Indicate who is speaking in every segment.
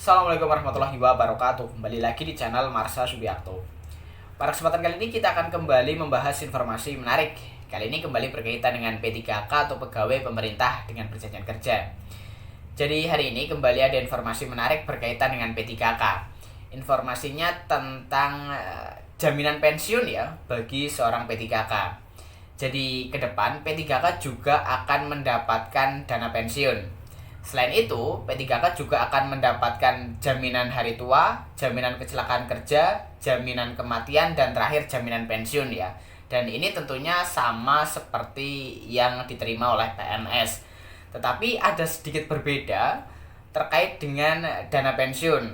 Speaker 1: Assalamualaikum warahmatullahi wabarakatuh. Kembali lagi di channel Marsha Subiakto. Pada kesempatan kali ini kita akan kembali membahas informasi menarik. Kali ini kembali berkaitan dengan P3K atau pegawai pemerintah dengan perjanjian kerja. Jadi hari ini kembali ada informasi menarik berkaitan dengan P3K. Informasinya tentang jaminan pensiun ya bagi seorang P3K. Jadi ke depan P3K juga akan mendapatkan dana pensiun. Selain itu, P3K juga akan mendapatkan jaminan hari tua, jaminan kecelakaan kerja, jaminan kematian, dan terakhir jaminan pensiun ya. Dan ini tentunya sama seperti yang diterima oleh PNS. Tetapi ada sedikit berbeda terkait dengan dana pensiun.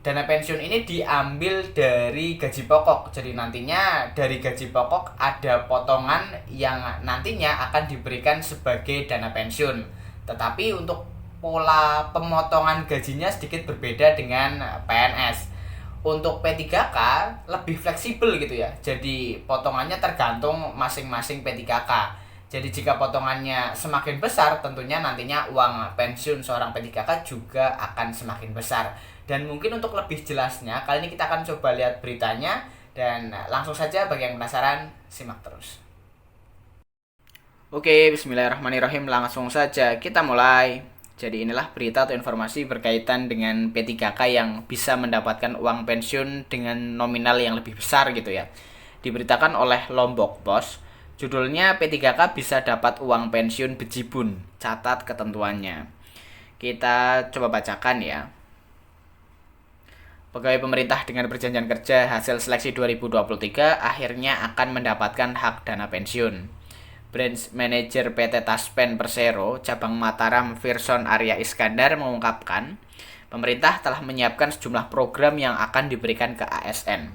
Speaker 1: Dana pensiun ini diambil dari gaji pokok. Jadi nantinya dari gaji pokok ada potongan yang nantinya akan diberikan sebagai dana pensiun. Tetapi untuk pola pemotongan gajinya sedikit berbeda dengan PNS. Untuk P3K lebih fleksibel gitu ya. Jadi potongannya tergantung masing-masing P3K. Jadi jika potongannya semakin besar, tentunya nantinya uang pensiun seorang P3K juga akan semakin besar. Dan mungkin untuk lebih jelasnya, kali ini kita akan coba lihat beritanya. Dan langsung saja bagi yang penasaran, simak terus. Oke, bismillahirrahmanirrahim. Langsung saja kita mulai. Jadi inilah berita atau informasi berkaitan dengan P3K yang bisa mendapatkan uang pensiun dengan nominal yang lebih besar gitu ya. Diberitakan oleh Lombok Pos, judulnya P3K bisa dapat uang pensiun bejibun, catat ketentuannya. Kita coba bacakan ya. Pegawai pemerintah dengan perjanjian kerja hasil seleksi 2023 akhirnya akan mendapatkan hak dana pensiun. Branch Manager PT Taspen Persero, cabang Mataram, Firson Arya Iskandar mengungkapkan, pemerintah telah menyiapkan sejumlah program yang akan diberikan ke ASN.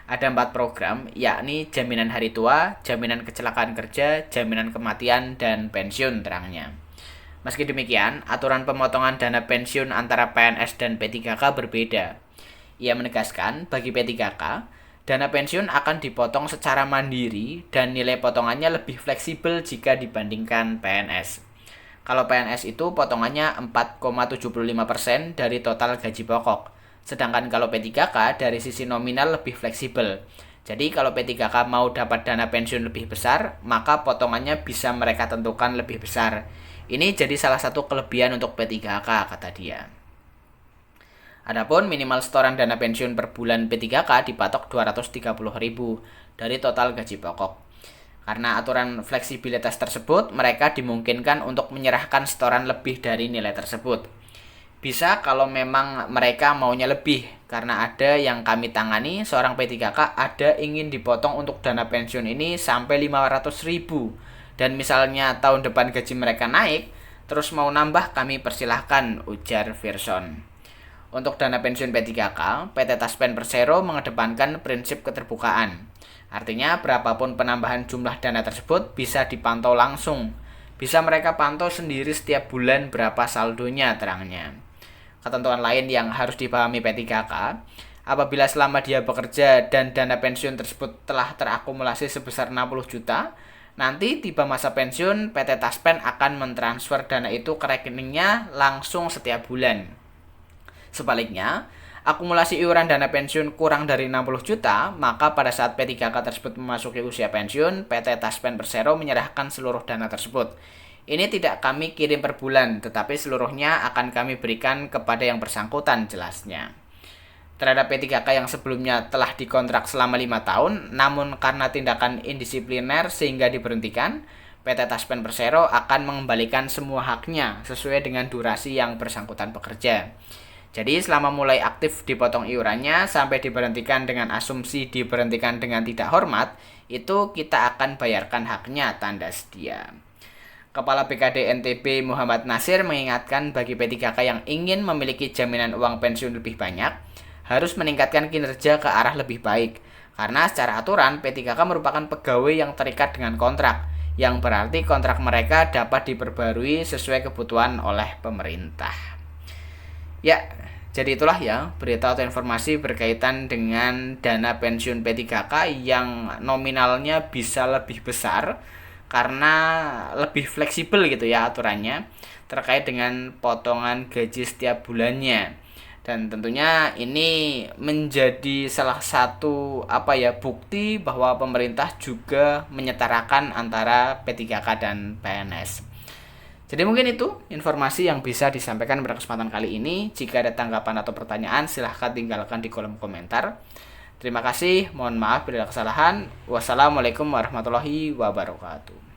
Speaker 1: Ada 4 program, yakni jaminan hari tua, jaminan kecelakaan kerja, jaminan kematian, dan pensiun terangnya. Meski demikian, aturan pemotongan dana pensiun antara PNS dan P3K berbeda. Ia menegaskan, bagi P3K, dana pensiun akan dipotong secara mandiri dan nilai potongannya lebih fleksibel jika dibandingkan PNS. Kalau PNS itu potongannya 4,75% dari total gaji pokok. Sedangkan kalau P3K dari sisi nominal lebih fleksibel. Jadi kalau P3K mau dapat dana pensiun lebih besar, maka potongannya bisa mereka tentukan lebih besar. Ini jadi salah satu kelebihan untuk P3K, kata dia. Adapun minimal setoran dana pensiun per bulan P3K dipatok 230.000 dari total gaji pokok. Karena aturan fleksibilitas tersebut, mereka dimungkinkan untuk menyerahkan setoran lebih dari nilai tersebut. Bisa kalau memang mereka maunya lebih, karena ada yang kami tangani, seorang P3K ada ingin dipotong untuk dana pensiun ini sampai 500.000. Dan misalnya tahun depan gaji mereka naik, terus mau nambah kami persilahkan, ujar Firson. Untuk dana pensiun P3K, PT Taspen Persero mengedepankan prinsip keterbukaan. Artinya, berapapun penambahan jumlah dana tersebut bisa dipantau langsung. Bisa mereka pantau sendiri setiap bulan berapa saldonya, terangnya. Ketentuan lain yang harus dipahami P3K, apabila selama dia bekerja dan dana pensiun tersebut telah terakumulasi sebesar 60 juta, nanti tiba masa pensiun, PT Taspen akan mentransfer dana itu ke rekeningnya langsung setiap bulan. Sebaliknya, akumulasi iuran dana pensiun kurang dari 60 juta, maka pada saat P3K tersebut memasuki usia pensiun, PT Taspen Persero menyerahkan seluruh dana tersebut. Ini tidak kami kirim per bulan, tetapi seluruhnya akan kami berikan kepada yang bersangkutan, jelasnya. Terhadap P3K yang sebelumnya telah dikontrak selama 5 tahun, namun karena tindakan indisipliner sehingga diberhentikan, PT Taspen Persero akan mengembalikan semua haknya sesuai dengan durasi yang bersangkutan bekerja. Jadi selama mulai aktif dipotong iurannya sampai diberhentikan dengan asumsi diberhentikan dengan tidak hormat, itu kita akan bayarkan haknya, tanda sedia. Kepala BKD NTB Muhammad Nasir mengingatkan bagi P3K yang ingin memiliki jaminan uang pensiun lebih banyak, harus meningkatkan kinerja ke arah lebih baik. Karena secara aturan P3K merupakan pegawai yang terikat dengan kontrak, yang berarti kontrak mereka dapat diperbarui sesuai kebutuhan oleh pemerintah. Ya, jadi itulah ya berita atau informasi berkaitan dengan dana pensiun P3K yang nominalnya bisa lebih besar karena lebih fleksibel gitu ya aturannya terkait dengan potongan gaji setiap bulannya. Dan tentunya ini menjadi salah satu bukti bahwa pemerintah juga menyetarakan antara P3K dan PNS. Jadi mungkin itu informasi yang bisa disampaikan pada kesempatan kali ini. Jika ada tanggapan atau pertanyaan, silahkan tinggalkan di kolom komentar. Terima kasih, mohon maaf bila ada kesalahan. Wassalamualaikum warahmatullahi wabarakatuh.